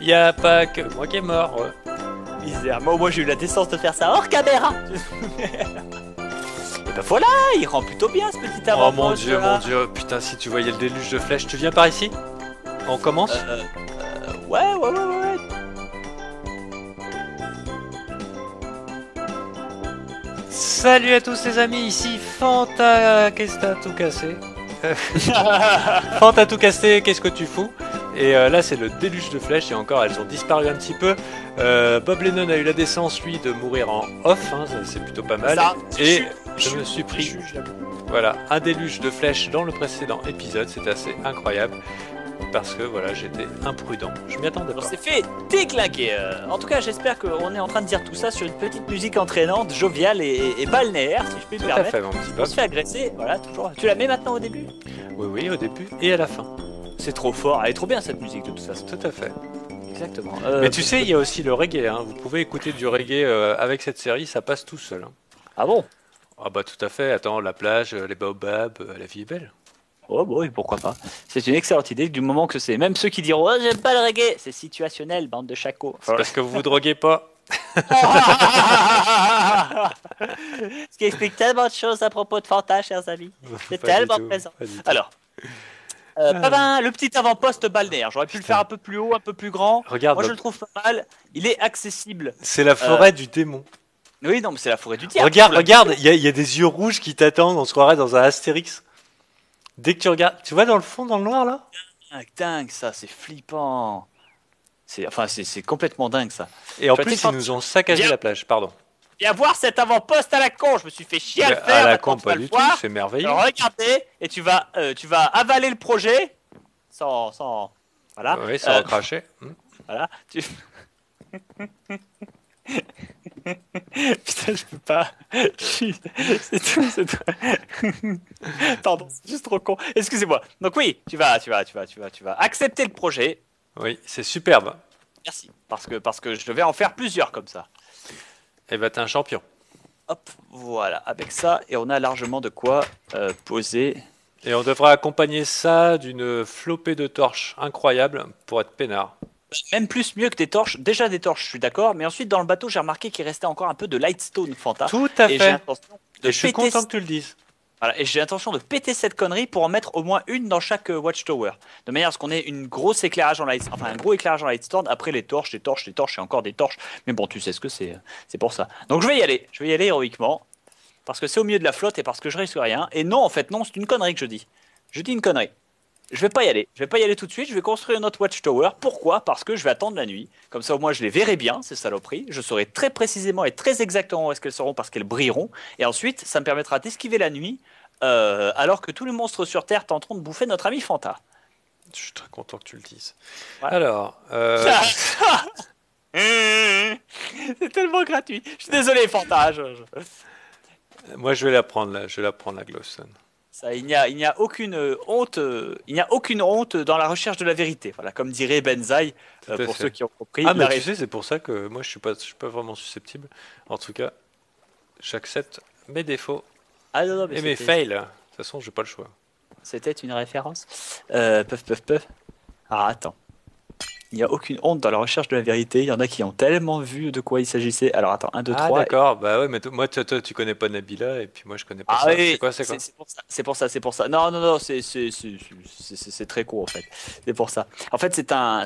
y a pas que moi qui est mort. Misère. Moi j'ai eu la décence de faire ça hors caméra. Et ben voilà, il rend plutôt bien ce petit Oh avant-poste. mon dieu, putain, si tu voyais le déluge de flèches, tu viens par ici? On commence? Ouais. Salut à tous les amis, ici Fanta, qu'est-ce que t'as tout cassé? Fanta tout cassé, qu'est-ce que tu fous? Et là c'est le déluge de flèches et encore elles ont disparu un petit peu. Bob Lennon a eu la décence lui de mourir en off, hein, c'est plutôt pas mal. Et je me suis pris voilà, un déluge de flèches dans le précédent épisode, c'était assez incroyable. Parce que voilà, j'étais imprudent, je m'y attendais pas. On s'est fait déglinguer. En tout cas, j'espère qu'on est en train de dire tout ça sur une petite musique entraînante, joviale et balnéaire, si je puis me Tout à permettre. fait, mon petit On Bob. se fait agresser, voilà, toujours. Tu la mets maintenant au début? Oui, au début et à la fin. C'est trop fort, elle est trop bien cette musique de toute façon. Tout à fait. Exactement. Mais tu sais, il y a aussi le reggae, hein. Vous pouvez écouter du reggae avec cette série, ça passe tout seul. Hein. Ah bon? Ah bah tout à fait, attends, la plage, les baobabs, la vie est belle. Oh bon, oui, pourquoi pas. C'est une excellente idée du moment que c'est. Même ceux qui diront oh, j'aime pas le reggae, c'est situationnel, bande de chacos. C'est parce que vous vous droguez pas. Ce qui explique tellement de choses à propos de Fanta, chers amis. C'est Pas du tellement tout, présent. pas du tout. Alors, Pavin, le petit avant-poste balnéaire. J'aurais pu le faire un peu plus haut, un peu plus grand. Regarde, Moi, je Bob. le trouve pas mal. Il est accessible. C'est la forêt du démon. Oui, non, mais c'est la forêt du diable. Regarde, il y a des yeux rouges qui t'attendent, on se croirait dans un Astérix. Dès que tu regardes, tu vois dans le fond, dans le noir là? Dingue, ça, c'est flippant. C'est complètement dingue, ça. Et en Je plus, vais ils nous ont saccagé Viens. la plage, pardon. Viens voir cet avant-poste à la con. Je me suis fait chier à le faire. À la maintenant con, tu vas pas le du tout, voir. c'est merveilleux. Regardez, et tu vas avaler le projet voilà. Oui, ça recrachait. Voilà. Putain, je peux pas. C'est tout. Pardon, c'est juste trop con. Excusez-moi. Donc oui, tu vas accepter le projet. Oui, c'est superbe. Merci. Parce que je vais en faire plusieurs comme ça. Et bah t'es un champion. Hop, voilà. Avec ça, et on a largement de quoi poser. Et on devra accompagner ça d'une flopée de torches incroyable pour être peinard. Même mieux que des torches. Déjà des torches, je suis d'accord. Mais ensuite, dans le bateau, j'ai remarqué qu'il restait encore un peu de lightstone Fanta. Tout à Et j'ai fait. l'intention de Et je suis péter content que tu le dises. Voilà, et j'ai l'intention de péter cette connerie pour en mettre au moins une dans chaque Watchtower. De manière à ce qu'on ait un gros éclairage en lightstone. Après les torches et encore des torches. Mais bon, tu sais ce que c'est pour ça. Donc je vais y aller héroïquement. Parce que c'est au milieu de la flotte et parce que je risque rien. Et non, en fait, non, c'est une connerie que je dis. Je dis une connerie. Je vais pas y aller. Je vais pas y aller tout de suite. Je vais construire notre Watchtower. Pourquoi? Parce que je vais attendre la nuit. Comme ça, au moins, je les verrai bien, ces saloperies. Je saurai très précisément et très exactement où est-ce qu'elles seront parce qu'elles brilleront. Et ensuite, ça me permettra d'esquiver la nuit alors que tous les monstres sur Terre tenteront de bouffer notre ami Fanta. Je suis très content que tu le dises. Voilà. Alors, c'est tellement gratuit. Je suis désolé, Fanta. moi je vais la prendre là. Je vais la prendre la Glowstone. Ça, il n'y a aucune honte. Il n'y a aucune honte dans la recherche de la vérité. Voilà, comme dirait Benzaï, Tout à pour fait. ceux qui ont compris. Ah mais tu sais, c'est pour ça que moi je suis pas vraiment susceptible. En tout cas, j'accepte mes défauts Ah non, non, mais et mes fails. De toute façon, j'ai pas le choix. c'était une référence. Puff. Ah, attends. Il n'y a aucune honte dans la recherche de la vérité. Il y en a qui ont tellement vu de quoi il s'agissait. Alors attends, 1, 2, Ah 3. d'accord, bah ouais, mais moi toi, tu connais pas Nabila et puis moi je connais pas Ah ça. oui, C'est quoi? c'est pour ça. Non, c'est très court en fait. C'est pour ça. En fait, c'est un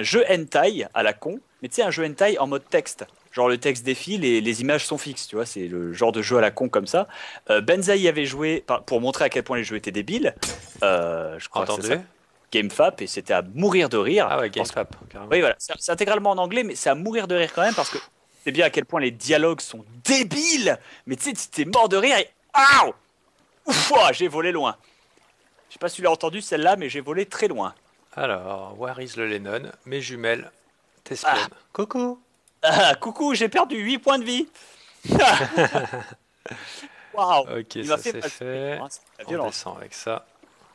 jeu hentai à la con, mais tu sais un jeu hentai en mode texte. Genre le texte défile et les images sont fixes, tu vois, c'est le genre de jeu à la con comme ça. Benzaï avait joué pour montrer à quel point les jeux étaient débiles. Je crois que c'est ça. Entendu? GameFAP et c'était à mourir de rire. Ah ouais, GameFAP, carrément. Oui, voilà, c'est intégralement en anglais, mais c'est à mourir de rire quand même parce que c'est bien à quel point les dialogues sont débiles. Mais tu sais, t'es mort de rire et Aouh! Ouf, j'ai volé loin. Je sais pas si tu l'as entendu celle-là, mais j'ai volé très loin. Alors, where is le Lennon? Mes jumelles, t'espionnes. Coucou! Ah, coucou, j'ai perdu 8 points de vie. Waouh! Ok, Il ça m'a fait c'est mal. fait. Hein, c'est la On violence. descend avec ça.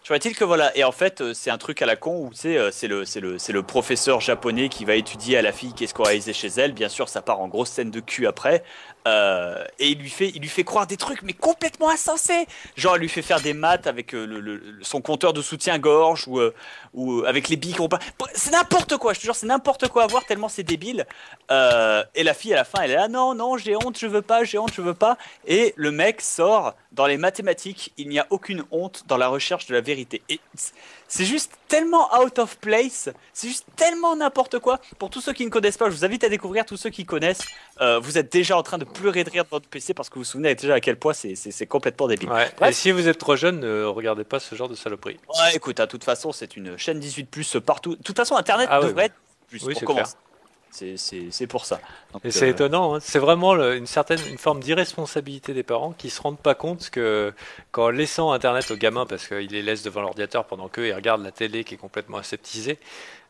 Toujours est-il que voilà, et en fait, c'est un truc à la con où c'est le professeur japonais qui va étudier à la fille qu'est-ce qu'on a réalisé chez elle. Bien sûr, ça part en grosse scène de cul après. Et il lui fait croire des trucs, mais complètement insensés. Genre, il lui fait faire des maths avec son compteur de soutien-gorge ou avec les billes qu'on pas. C'est n'importe quoi, je te jure, c'est n'importe quoi à voir tellement c'est débile. Et la fille, à la fin, elle est là, non, non, j'ai honte, je veux pas, j'ai honte, je veux pas. Et le mec sort dans les mathématiques, il n'y a aucune honte dans la recherche de la vérité. Et c'est juste tellement out of place, c'est juste tellement n'importe quoi. Pour tous ceux qui ne connaissent pas, je vous invite à découvrir. Tous ceux qui connaissent, vous êtes déjà en train de pleurer de rire de votre PC parce que vous vous souvenez déjà à quel point c'est complètement débile. Ouais. Et si vous êtes trop jeune, ne regardez pas ce genre de saloperie. Ouais, écoute, de toute façon, c'est une chaîne 18+ partout. De toute façon, Internet devrait être plus oui, pour c'est commencer. C'est pour ça. Donc, et c'est étonnant, hein. C'est vraiment une forme d'irresponsabilité des parents qui se rendent pas compte que qu'en laissant Internet aux gamins parce qu'ils les laissent devant l'ordinateur pendant qu'eux ils regardent la télé qui est complètement aseptisée,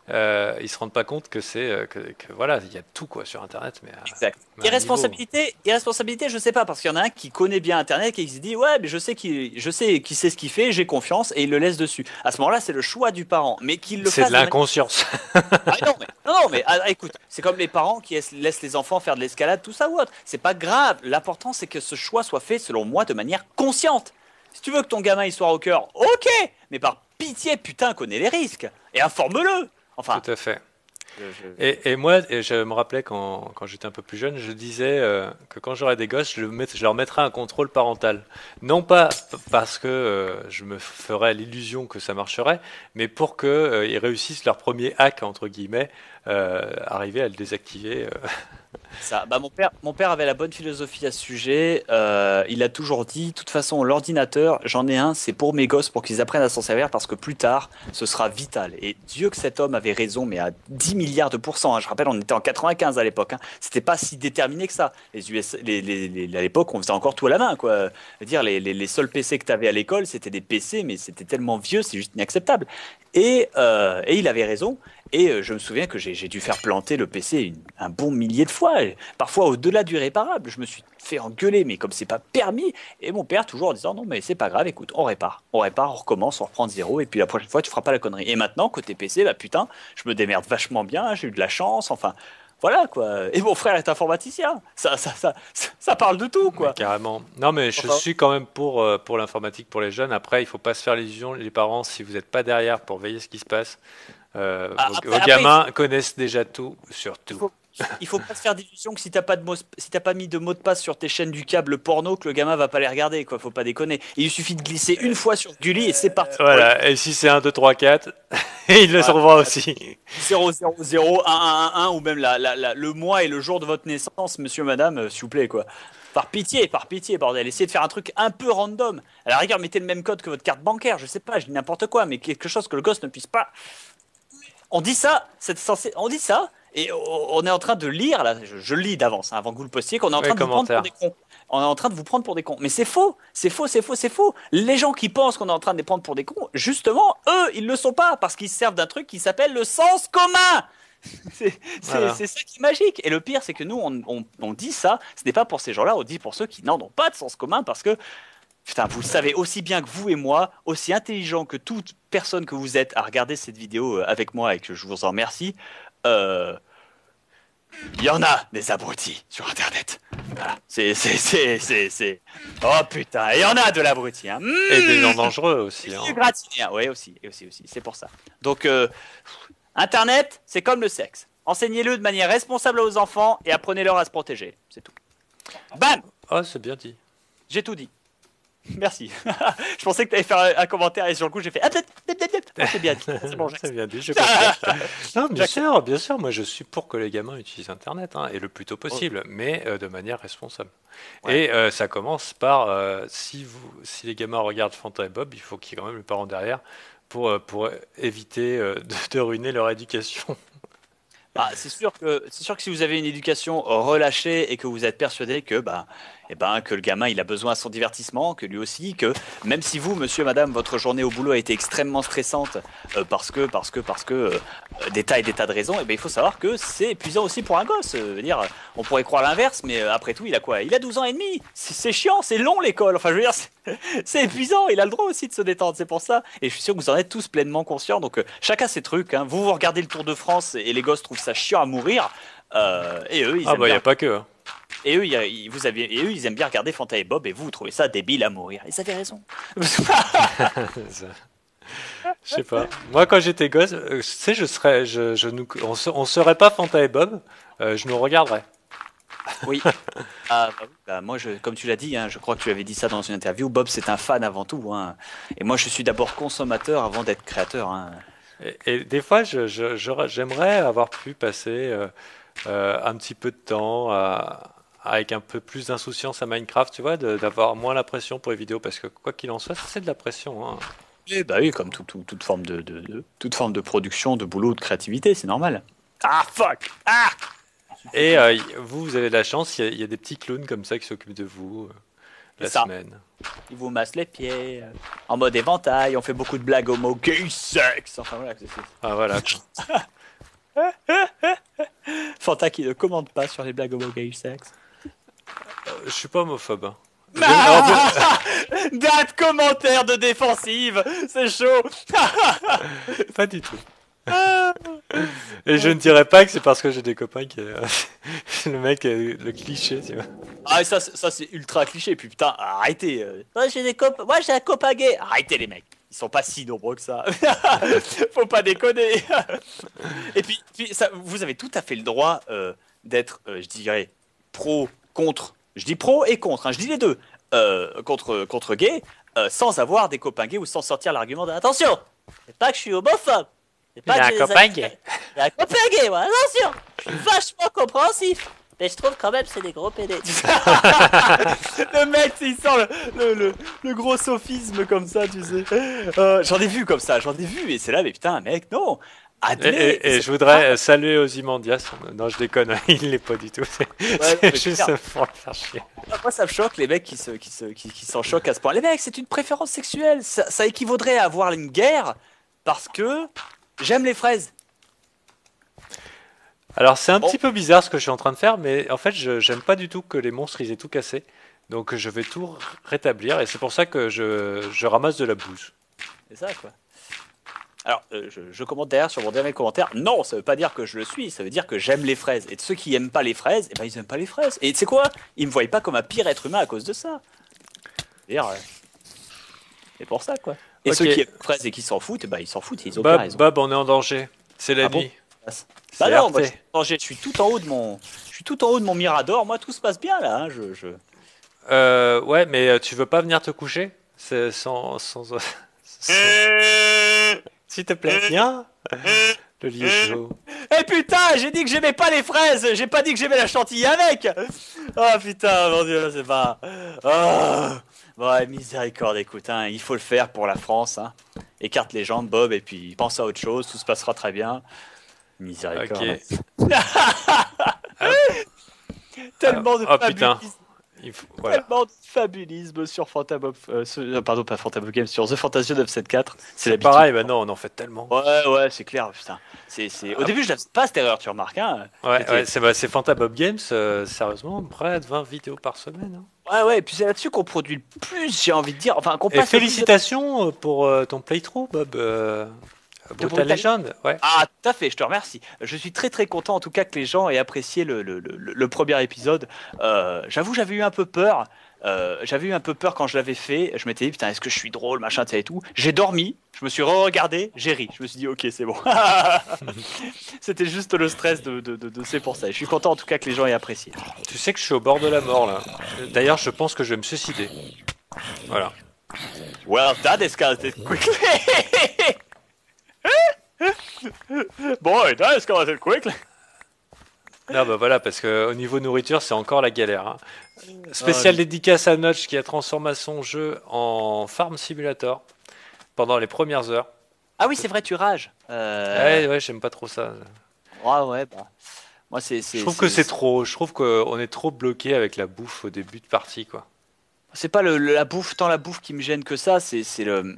ils se rendent pas compte que que voilà, il y a tout quoi sur Internet, mais exact. Irresponsabilité, je sais pas, parce qu'il y en a un qui connaît bien Internet et qui se dit ouais, mais je sais qui sait ce qu'il fait, j'ai confiance et il le laisse dessus. À ce moment-là, c'est le choix du parent, mais qu'il le fasse. C'est de l'inconscience. Non, mais écoute, c'est comme les parents qui laissent les enfants faire de l'escalade, tout ça ou autre. C'est pas grave. L'important, c'est que ce choix soit fait, selon moi, de manière consciente. Si tu veux que ton gamin il soit rocker, ok, mais par pitié, putain, connais les risques et informe-le. Enfin. Tout à fait. Et moi, je me rappelais quand j'étais un peu plus jeune, je disais que quand j'aurais des gosses, je leur mettrais un contrôle parental. Non pas parce que je me ferais l'illusion que ça marcherait, mais pour qu'ils réussissent leur premier hack, entre guillemets, arriver à le désactiver. Ça, bah mon père avait la bonne philosophie à ce sujet. Il a toujours dit, de toute façon, l'ordinateur, j'en ai un, c'est pour mes gosses, pour qu'ils apprennent à s'en servir, parce que plus tard, ce sera vital. Et Dieu que cet homme avait raison, mais à 10 milliards de pourcents. Hein. Je rappelle, on était en 95 à l'époque. Hein. C'était pas si déterminé que ça. À l'époque, on faisait encore tout à la main, quoi. Je veux dire, les seuls PC que tu avais à l'école, c'était des PC, mais c'était tellement vieux, c'est juste inacceptable. Et il avait raison. Et je me souviens que j'ai dû faire planter le PC un bon millier de fois, et parfois au-delà du réparable. Je me suis fait engueuler, mais comme c'est pas permis. Et mon père toujours en disant non mais c'est pas grave, écoute, on répare, on recommence, on reprend de zéro, et puis la prochaine fois tu feras pas la connerie. Et maintenant côté PC, bah putain, je me démerde vachement bien, j'ai eu de la chance, enfin. Voilà quoi. Et mon frère est informaticien. Ça parle de tout quoi. Mais carrément. Non mais je suis quand même pour l'informatique pour les jeunes. Après, il faut pas se faire l'illusion, les parents, si vous n'êtes pas derrière pour veiller ce qui se passe. Vos gamins connaissent déjà tout sur tout. Il faut pas se faire d'illusion que si t'as pas mis de mot de passe sur tes chaînes du câble porno, que le gamin va pas les regarder, quoi. Faut pas déconner. Il suffit de glisser une fois sur Gulli et c'est parti. Voilà. Et si c'est 1, 2, 3, 4, il le survoit aussi. 0, 0, 0, 1, 1, 1, 1, ou même le mois et le jour de votre naissance, monsieur, madame, s'il vous plaît, quoi. Par pitié, bordel. Essayez de faire un truc un peu random. À la rigueur, mettez le même code que votre carte bancaire, je sais pas, je dis n'importe quoi, mais quelque chose que le gosse ne puisse pas. On dit ça, on dit ça, et on est en train de lire, là, je lis d'avance, hein, avant que vous le postiez, qu'on est en train de vous prendre pour des cons. On est en train de vous prendre pour des cons. Mais c'est faux, c'est faux, c'est faux, c'est faux. Les gens qui pensent qu'on est en train de les prendre pour des cons, justement, eux, ils le sont pas, parce qu'ils se servent d'un truc qui s'appelle le sens commun. C'est ça qui est magique. Et le pire, c'est que nous, on dit ça, ce n'est pas pour ces gens-là, on dit pour ceux qui n'en ont pas de sens commun, parce que putain, vous le savez aussi bien que vous et moi, aussi intelligent que toute personne que vous êtes à regarder cette vidéo avec moi et que je vous en remercie, il y en a des abrutis sur Internet. Voilà. Oh putain, il y en a de l'abruti. Hein. Et des gens dangereux aussi. Hein. Oui, aussi. C'est pour ça. Donc, Internet, c'est comme le sexe. Enseignez-le de manière responsable aux enfants et apprenez-leur à se protéger. C'est tout. Bam! Oh, c'est bien dit. J'ai tout dit. Merci. Je pensais que tu allais faire un commentaire et sur le coup j'ai fait c'est bien dit. C'est bon, c'est bien dit, je non, bien sûr, moi je suis pour que les gamins utilisent Internet hein, et le plus tôt possible, mais de manière responsable. Ouais. Et ça commence par si les gamins regardent Fanta et Bob, il faut qu'il y ait quand même les parents derrière pour éviter de ruiner leur éducation. Bah, c'est sûr que si vous avez une éducation relâchée et que vous êtes persuadé que eh ben, que le gamin il a besoin de son divertissement, que lui aussi, que même si vous, monsieur, madame, votre journée au boulot a été extrêmement stressante parce que des tas et des tas de raisons, eh ben, il faut savoir que c'est épuisant aussi pour un gosse. Dire, on pourrait croire l'inverse, mais après tout, il a quoi? Il a 12 ans et demi. C'est chiant, c'est long l'école. Enfin, je veux dire, c'est épuisant. Il a le droit aussi de se détendre. C'est pour ça. Et je suis sûr que vous en êtes tous pleinement conscients. Donc, chacun ses trucs. Hein. Vous regardez le Tour de France et les gosses trouvent ça chiant à mourir. Et eux, ils Ah aiment bah, il n'y bien. a pas que. Hein. Et eux, ils aiment bien regarder Fanta et Bob. Et vous trouvez ça débile à mourir. Et ça fait raison. Ça, je sais pas. Moi, quand j'étais gosse, tu sais, on serait pas Fanta et Bob, je nous regarderais. Oui. Ah, bah oui, bah, moi, comme tu l'as dit, hein, je crois que tu avais dit ça dans une interview. Bob, c'est un fan avant tout. Hein. Et moi, je suis d'abord consommateur avant d'être créateur. Hein. Et des fois, j'aimerais avoir pu passer un petit peu de temps avec un peu plus d'insouciance à Minecraft, tu vois, d'avoir moins la pression pour les vidéos, parce que quoi qu'il en soit, c'est de la pression. Hein. Et bah oui, comme toute forme toute forme de production, de boulot, de créativité, c'est normal. Ah fuck! Ah! Et vous avez de la chance, il y a des petits clowns comme ça qui s'occupent de vous la C'est ça. semaine. Ils vous massent les pieds, en mode éventail, on fait beaucoup de blagues homo, gay, sexe, enfin voilà. Ah voilà. Fanta qui ne commande pas sur les blagues homo, gay, sexe. Je suis pas homophobe. Hein. Ah date commentaire de défensive, c'est chaud. Pas du tout. Et je ne dirais pas que c'est parce que j'ai des copains qui le mec le cliché, tu vois. Ah ça c'est ultra cliché. Puis putain, arrêtez. Ouais, moi j'ai un copain gay. Arrêtez les mecs. Ils sont pas si nombreux que ça. Faut pas déconner. Et puis ça, vous avez tout à fait le droit d'être, je dirais, pro, contre. Je dis pro et contre. Hein, je dis les deux. Contre gay, sans avoir des copains gays ou sans sortir l'argument de attention. C'est pas que je suis homophobe. C'est pas Il y a que un j'ai des copain amis- gay. Il y a un copain gay, moi. Attention. Je suis vachement compréhensif. Mais je trouve quand même c'est des gros PD. Le mec, il sort le gros sophisme comme ça, tu sais. J'en ai vu comme ça, j'en ai vu. Et c'est là, mais putain, mec, non. Admets. Et je voudrais saluer Ozymandias. Non, je déconne, il l'est pas du tout. C'est mais juste clair. pour le faire chier. Moi, ça me choque, les mecs qui s'en choquent à ce point. Les mecs, c'est une préférence sexuelle. Ça équivaudrait à avoir une guerre parce que j'aime les fraises. Alors c'est un Bon. petit peu bizarre ce que je suis en train de faire, mais en fait j'aime pas du tout que les monstres ils aient tout cassé. Donc je vais tout rétablir et c'est pour ça que je ramasse de la bouse. C'est ça, quoi. Alors, je commente derrière sur mon dernier commentaire. Non, ça veut pas dire que je le suis, ça veut dire que j'aime les fraises. Et de ceux qui aiment pas les fraises, eh ben ils aiment pas les fraises. Et tu sais quoi? Ils me voient pas comme un pire être humain à cause de ça. C'est-à-dire, c'est pour ça, quoi. Et Ok. ceux qui aiment les fraises et qui s'en foutent, eh ben ils s'en foutent, ils ont bien raison. Bob, on est en danger. C'est la Ah bon? nuit. Bah C'est non, moi, RT. je suis tout en haut de mon Mirador. Moi, tout se passe bien là. Hein, Ouais, mais tu veux pas venir te coucher? C'est sans... S'il te plaît, viens. Le lit est chaud. Eh putain, j'ai dit que j'aimais pas les fraises. J'ai pas dit que j'aimais la chantilly avec. Oh putain, mon dieu, c'est pas. Oh. Bon, ouais, miséricorde, écoute, hein, il faut le faire pour la France. Hein. Écarte les jambes, Bob, et puis pense à autre chose. Tout se passera très bien. Miséricorde. Ok. Tellement de Oh putain. fabulisme. Voilà. Tellement de fabulisme sur Fantabob, pardon, pas Fantabob Games, sur The Fantasio 974. C'est l'habitude. Pareil, bah non, on en fait tellement. Ouais, c'est clair, putain. Au début, je n'avais pas cette erreur, tu remarques. Hein. Ouais, c'est Fantabob Games, sérieusement, près de 20 vidéos par semaine. Hein. Ouais, et puis c'est là-dessus qu'on produit le plus, j'ai envie de dire. Enfin, qu'on Et passe le plus de- félicitations pour ton playthrough, Bob. Brutal Brutal Legend, ouais. Ah, tout à fait, je te remercie. Je suis très très content en tout cas que les gens aient apprécié le premier épisode. J'avoue, j'avais eu un peu peur. J'avais eu un peu peur quand je l'avais fait. Je m'étais dit, putain, est-ce que je suis drôle, machin, tu sais et tout. J'ai dormi, je me suis re-regardé, j'ai ri. Je me suis dit, ok, c'est bon. C'était juste le stress c'est pour ça. Je suis content en tout cas que les gens aient apprécié. Tu sais que je suis au bord de la mort, là. D'ailleurs, je pense que je vais me suicider. Voilà. Well, that escalated quickly. Boy, that escalated quickly. Non, bah voilà, parce que au niveau nourriture, c'est encore la galère. Hein. Spéciale dédicace à Notch qui a transformé son jeu en Farm Simulator pendant les premières heures. Ah oui, c'est vrai, tu rages. Ouais, j'aime pas trop ça. Ouais, bah. Moi, Je trouve que c'est trop. Je trouve qu'on est trop bloqué avec la bouffe au début de partie, quoi. c'est pas la bouffe, tant la bouffe qui me gêne que ça, c'est le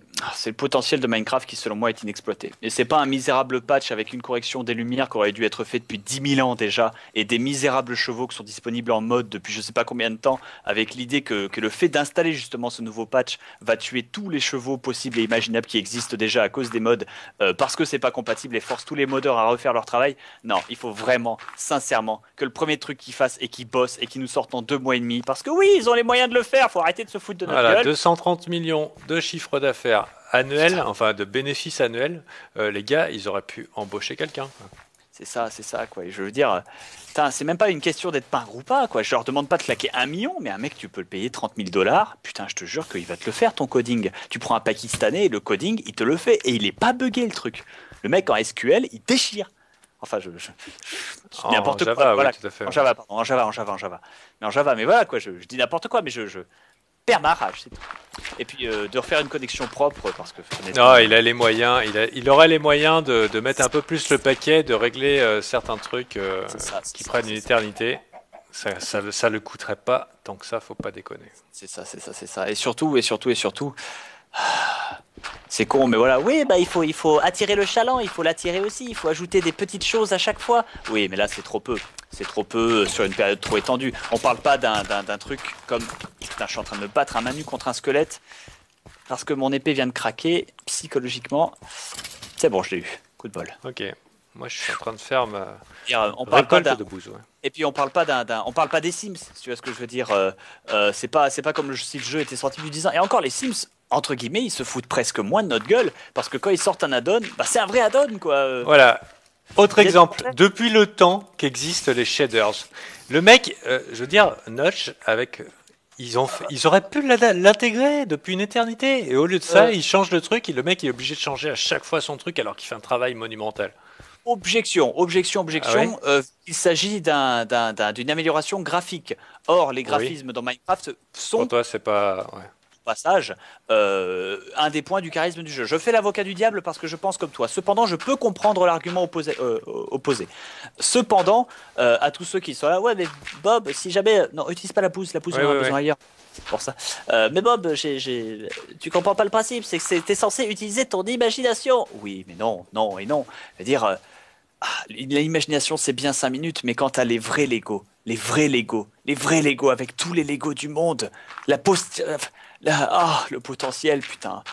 potentiel de Minecraft qui, selon moi, est inexploité. Et c'est pas un misérable patch avec une correction des lumières qui aurait dû être fait depuis 10 000 ans déjà, et des misérables chevaux qui sont disponibles en mode depuis je sais pas combien de temps, avec l'idée que le fait d'installer justement ce nouveau patch va tuer tous les chevaux possibles et imaginables qui existent déjà à cause des mods, parce que c'est pas compatible et force tous les modeurs à refaire leur travail. Non, il faut vraiment, sincèrement, que le premier truc qu'ils fassent et qu'ils bossent et qu'ils nous sortent en 2 mois et demi, parce que oui, ils ont les moyens de le faire, faut arrêter de se foutre de notre Voilà, gueule. 230 millions de chiffre d'affaires annuel, enfin de bénéfices annuels. Les gars, ils auraient pu embaucher quelqu'un, quoi. C'est ça, quoi. Et je veux dire, putain, c'est même pas une question d'être pingre ou pas, quoi. Je leur demande pas de claquer 1 million, mais un mec, tu peux le payer 30 000 $. Putain, je te jure qu'il va te le faire, ton coding. Tu prends un Pakistanais et le coding, il te le fait. Et il est pas buggé, le truc. Le mec en SQL, il déchire. Enfin, je dis En n'importe Java, quoi. oui, Voilà. tout à fait. En Java, pardon. En Java. Mais en Java, mais voilà, quoi. Je dis n'importe quoi, mais je perds ma rage, c'est tout. Et puis de refaire une connexion propre, parce que honnêtement, Non, il a les moyens, il aurait les moyens de mettre un peu plus le paquet, de régler certains trucs qui prennent une éternité. Ça le coûterait pas tant que ça, faut pas déconner. c'est ça. Et surtout, c'est con, mais voilà. Oui, bah il faut attirer le chaland, il faut l'attirer aussi, il faut ajouter des petites choses à chaque fois. Oui, mais là c'est trop peu. C'est trop peu sur une période trop étendue. On parle pas d'un truc comme. Putain, je suis en train de me battre à main nue contre un squelette parce que mon épée vient de craquer psychologiquement. C'est bon, je l'ai eu. Coup de bol. Ok, moi je suis en train de faire ma On parle pas récolte de bouse. Ouais. Et puis on parle pas on parle pas des Sims, si tu vois ce que je veux dire. C'est pas comme si le jeu était sorti depuis 10 ans. Et encore les Sims, entre guillemets, ils se foutent presque moins de notre gueule parce que quand ils sortent un add-on, bah c'est un vrai add-on quoi. Voilà. Autre exemple, depuis le temps qu'existent les shaders, le mec, je veux dire, Notch, avec, ils auraient pu l'intégrer depuis une éternité, et au lieu de ça, ils changent le truc, et le mec est obligé de changer à chaque fois son truc alors qu'il fait un travail monumental. Objection. Ah ouais. Il s'agit d'une amélioration graphique. Or, les graphismes dans Minecraft Pour sont toi, c'est pas. Ouais. passage, un des points du charisme du jeu. Je fais l'avocat du diable parce que je pense comme toi. Cependant, je peux comprendre l'argument opposé. Cependant, à tous ceux qui sont là, ouais, mais Bob, si jamais. Non, utilise pas la pousse on en a besoin ailleurs. C'est pour ça. Mais Bob, tu comprends pas le principe, c'est que t'es censé utiliser ton imagination. Oui, mais non, non et non. C'est-à-dire, l'imagination c'est bien 5 minutes, mais quand t'as les vrais Lego avec tous les Lego du monde, le potentiel, putain.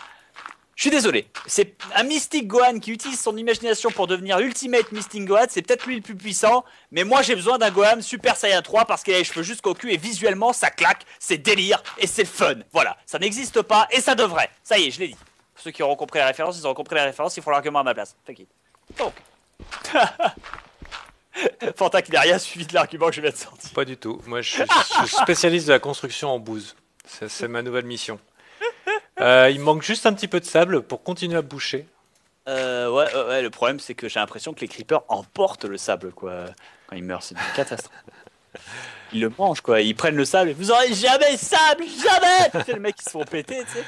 Je suis désolé, c'est un Mystic Gohan qui utilise son imagination pour devenir Ultimate Mystic Gohan, c'est peut-être lui le plus puissant, mais moi j'ai besoin d'un Gohan Super Saiyan 3 parce qu'il a les cheveux jusqu'au cul et visuellement ça claque, c'est délire et c'est fun. Voilà, ça n'existe pas et ça devrait. Ça y est, je l'ai dit. Pour ceux qui auront compris la référence, ils auront compris la référence, ils font l'argument à ma place. T'inquiète. Donc. Fanta qui n'a rien suivi de l'argument que je viens de sortir. Pas du tout. Moi, je suis spécialiste de la construction en bouse. C'est ma nouvelle mission. Il me manque juste un petit peu de sable pour continuer à boucher. Ouais, le problème c'est que j'ai l'impression que les creepers emportent le sable quoi. Quand ils meurent, c'est une catastrophe. Ils le mangent quoi, ils prennent le sable et vous aurez jamais de sable, jamais. Tu sais, les mecs ils se font péter, tu sais.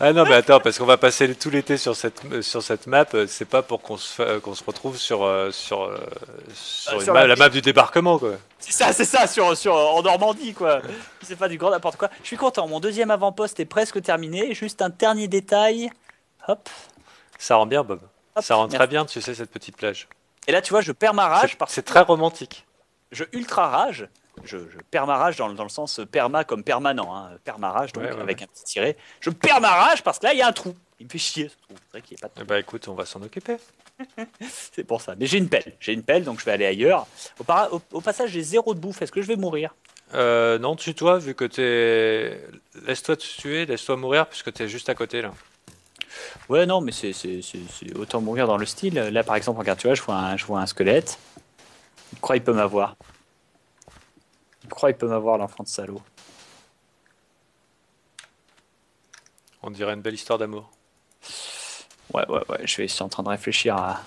Ah non, mais attends, parce qu'on va passer tout l'été sur cette map, c'est pas pour qu'on se retrouve sur la map du débarquement, quoi. C'est ça, en Normandie, quoi. C'est pas du grand n'importe quoi. Je suis content, mon deuxième avant-poste est presque terminé. Juste un dernier détail. Hop. Ça rend bien, Bob. Hop, Ça rend merci. très bien, tu sais, cette petite plage. Et là, tu vois, je perds ma rage. C'est très romantique. Je ultra rage. Je perds ma rage dans le sens perma comme permanent. Hein. Perds ma rage, donc avec un petit tiret. Je perds ma rage parce que là, il y a un trou. Il me fait chier ce trou. C'est vrai qu'il n'y a pas de trou. Bah écoute, on va s'en occuper. C'est pour ça. Mais j'ai une pelle, donc je vais aller ailleurs. Au passage, j'ai 0 de bouffe. Est-ce que je vais mourir? Non, tue-toi, vu que t'es... Laisse-toi te tuer, laisse-toi mourir, puisque t'es juste à côté, là. Ouais, non, mais c'est autant mourir dans le style. Là, par exemple, regarde, tu vois, je vois un squelette. Il croit qu'il peut m'avoir. L'enfant de salaud. On dirait une belle histoire d'amour. Ouais. Je suis en train de réfléchir à.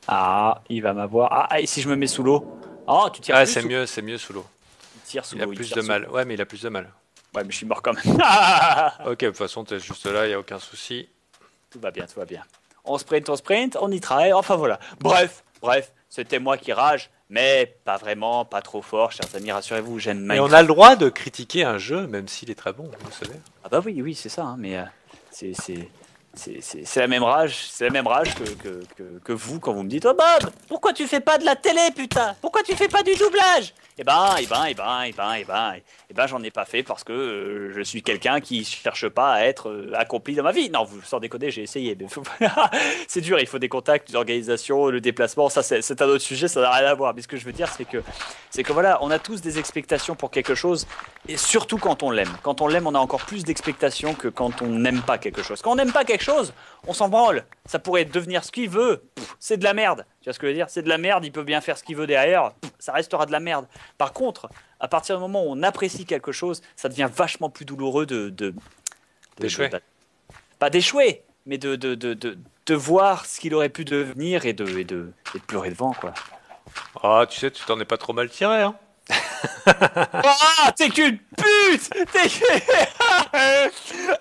Ah, il va m'avoir. Ah, et si je me mets sous l'eau? Oh, tu tires Ah, plus c'est mieux sous l'eau. Il tire sous Il a l'eau. plus de mal. Ouais, mais il a plus de mal. Ouais, mais je suis mort quand même. Ok, de toute façon, t'es juste là, y a aucun souci. Tout va bien. On sprint, on y travaille. Enfin voilà. Bref, Bref, c'était moi qui rage, mais pas vraiment, pas trop fort, chers amis, rassurez-vous, j'aime Mais Minecraft. on a le droit de critiquer un jeu, même s'il est très bon, vous savez. Ah bah oui, oui, c'est ça, hein, mais c'est la même rage, c'est la même rage que vous quand vous me dites oh Bob, pourquoi tu fais pas de la télé, putain? Pourquoi tu fais pas du doublage? J'en ai pas fait parce que je suis quelqu'un qui cherche pas à être accompli dans ma vie. Non, vous sans déconner, j'ai essayé, mais c'est dur, il faut des contacts, des organisations, le déplacement, ça c'est un autre sujet, ça n'a rien à voir. Mais ce que je veux dire, c'est que voilà, on a tous des expectations pour quelque chose, et surtout quand on l'aime. Quand on l'aime, on a encore plus d'expectations que quand on n'aime pas quelque chose. Quand on n'aime pas quelque chose, on s'en branle. Ça pourrait devenir ce qu'il veut. C'est de la merde. Tu vois ce que je veux dire? C'est de la merde. Il peut bien faire ce qu'il veut derrière. Ça restera de la merde. Par contre, à partir du moment où on apprécie quelque chose, ça devient vachement plus douloureux D'échouer. pas d'échouer, mais de voir ce qu'il aurait pu devenir et de pleurer devant, quoi. Ah, tu sais, tu t'en es pas trop mal tiré, hein. Ah, t'es qu'une pute!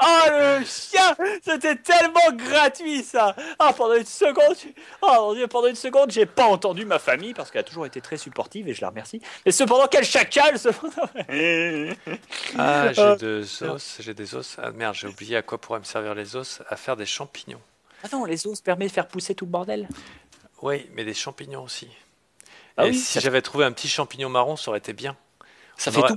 Oh le chien! C'était tellement gratuit ça! Ah, pendant une seconde, oh mon Dieu, pendant une seconde, j'ai pas entendu ma famille parce qu'elle a toujours été très supportive et je la remercie. Mais cependant, quel chacal! Ah, j'ai des os. Ah merde, j'ai oublié à quoi pourraient me servir les os. À faire des champignons. Ah non, les os permettent de faire pousser tout le bordel. Oui, mais des champignons aussi. Ah Et oui, si j'avais trouvé un petit champignon marron, ça aurait été bien. ça On fait aurait-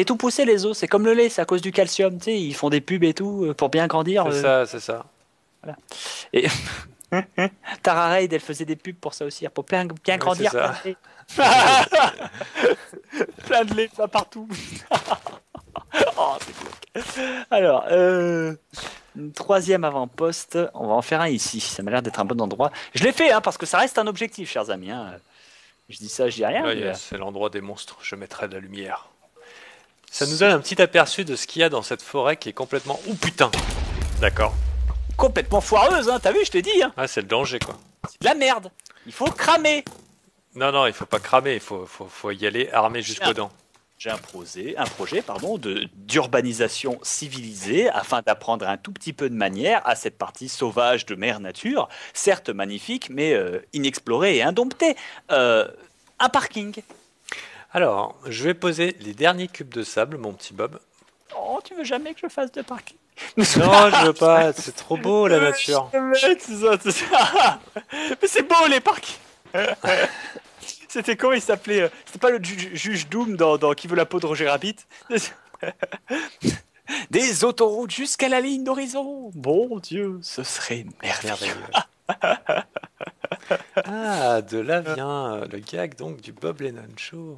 tout pousser les os. C'est comme le lait, c'est à cause du calcium. Tu sais, ils font des pubs et tout pour bien grandir. C'est ça, c'est ça. Et Tara Reid, elle faisait des pubs pour ça aussi, pour bien Oui, grandir. c'est ça. Plein de lait. Plein de lait, pas partout. Oh, c'est glauque. Alors, une troisième avant-poste, on va en faire un ici. Ça m'a l'air d'être un bon endroit. Je l'ai fait, hein, parce que ça reste un objectif, chers amis. Hein. Je dis ça, je dis rien. Là, mais, c'est l'endroit des monstres. Je mettrai de la lumière. Ça nous donne un petit aperçu de ce qu'il y a dans cette forêt qui est complètement... Oh putain! D'accord. complètement foireuse, hein, t'as vu, je te dis. Hein. Ah, c'est le danger, quoi. C'est de la merde. Il faut cramer. Non, non, il faut pas cramer. Il faut y aller armé jusqu'aux dents. J'ai un projet d'urbanisation civilisée afin d'apprendre un tout petit peu de manière à cette partie sauvage de mère nature, certes magnifique, mais inexplorée et indomptée. Un parking. Alors, je vais poser les derniers cubes de sable, mon petit Bob. Oh, tu veux jamais que je fasse de parking? Non, je veux pas. C'est trop beau, la nature. C'est ça. Mais c'est beau, les parkings. C'était comment il s'appelait? C'était pas le juge Doom dans Qui veut la peau de Roger Rabbit? Des autoroutes jusqu'à la ligne d'horizon. Bon Dieu, ce serait merveilleux. Ah, de là vient le gag donc du Bob Lennon Show.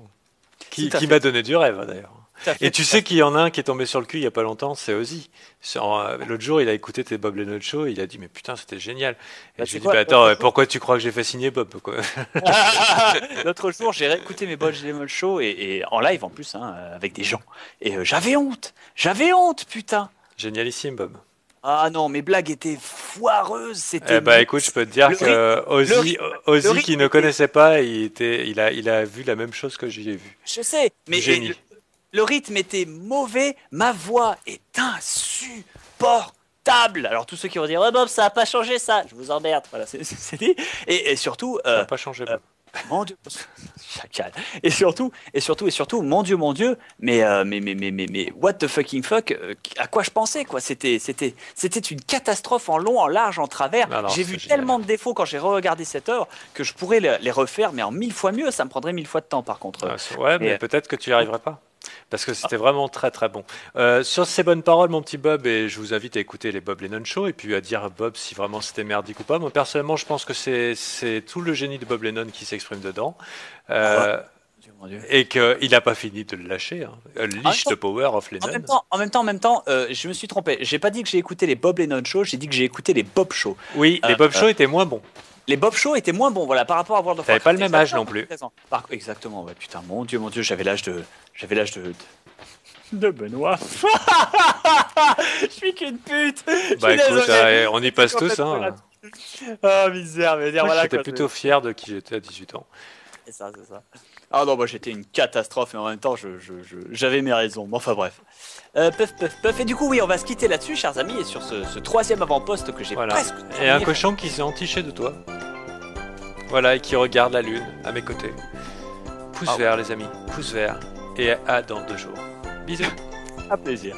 Qui Tout à fait. m'a donné du rêve d'ailleurs. Tout à fait, Et tu tout à sais qu'il y en a un qui est tombé sur le cul il y a pas longtemps, c'est Ozzy. L'autre jour, il a écouté tes Bob Lennon Show, il a dit mais putain c'était génial. Et Bah, je c'est lui ai dit quoi, bah attends, l'autre pourquoi tu crois que j'ai fait signer Bob quoi? L'autre jour, j'ai réécouté mes Bob Lemon Show et en live en plus, hein, avec des gens. Et j'avais honte, putain. Génialissime Bob. Ah non, mes blagues étaient foireuses. C'était Eh bah écoute, je peux te dire Le que Ozzy, le Ozzy rythme qui ne était- connaissait pas, il a vu la même chose que j'ai vu. Je sais, mais Génie. le rythme était mauvais, ma voix est insupportable. Alors tous ceux qui vont dire ouais Bob, ça a pas changé ça, je vous emmerde. Voilà, c'est dit. Et surtout, Ça n'a pas changé Bob. mon Dieu, chacal. Et surtout, mon Dieu, mais what the fucking fuck, à quoi je pensais quoi? C'était une catastrophe en long, en large, en travers. Non, non, J'ai c'est vu génial. tellement de défauts quand j'ai re-regardé cette œuvre que je pourrais les refaire, mais en 1000 fois mieux. Ça me prendrait 1000 fois de temps par contre. Ouais, mais mais- peut-être que tu y arriverais pas. Parce que c'était vraiment très très bon. Sur ces bonnes paroles, mon petit Bob, et je vous invite à écouter les Bob Lennon Show et puis à dire à Bob si vraiment c'était merdique ou pas. Moi personnellement, je pense que c'est tout le génie de Bob Lennon qui s'exprime dedans. Mon Dieu. Et qu'il n'a pas fini de le lâcher. Hein. Unleash the power of Lennon. En même temps, je me suis trompé. J'ai pas dit que j'ai écouté les Bob Lennon Show, j'ai dit que j'ai écouté les Bob Show. Oui, les Bob Show étaient moins bons. Les Bob Show étaient moins bons, voilà, par rapport à World of T'avais Warcraft. pas le même âge non plus. Exactement, ouais, putain, mon Dieu, j'avais l'âge de Benoît. Je suis qu'une pute. Je Bah suis écoute, désolé. on y passe tous. Complètement Hein. là-dessus. Ah misère, mais dire Moi, voilà j'étais quoi. plutôt fier de qui j'étais à 18 ans. C'est ça. Ah non, moi j'étais une catastrophe, mais en même temps, j'avais mes raisons. Bon, enfin bref. Puff. Et du coup, oui, on va se quitter là-dessus, chers amis, et sur ce troisième avant-poste que j'ai Voilà. presque. Et un cochon qui s'est entiché de toi. Voilà, et qui regarde la lune à mes côtés. Pouce vert, les amis, pouce vert. Et à dans 2 jours. Bisous. À plaisir.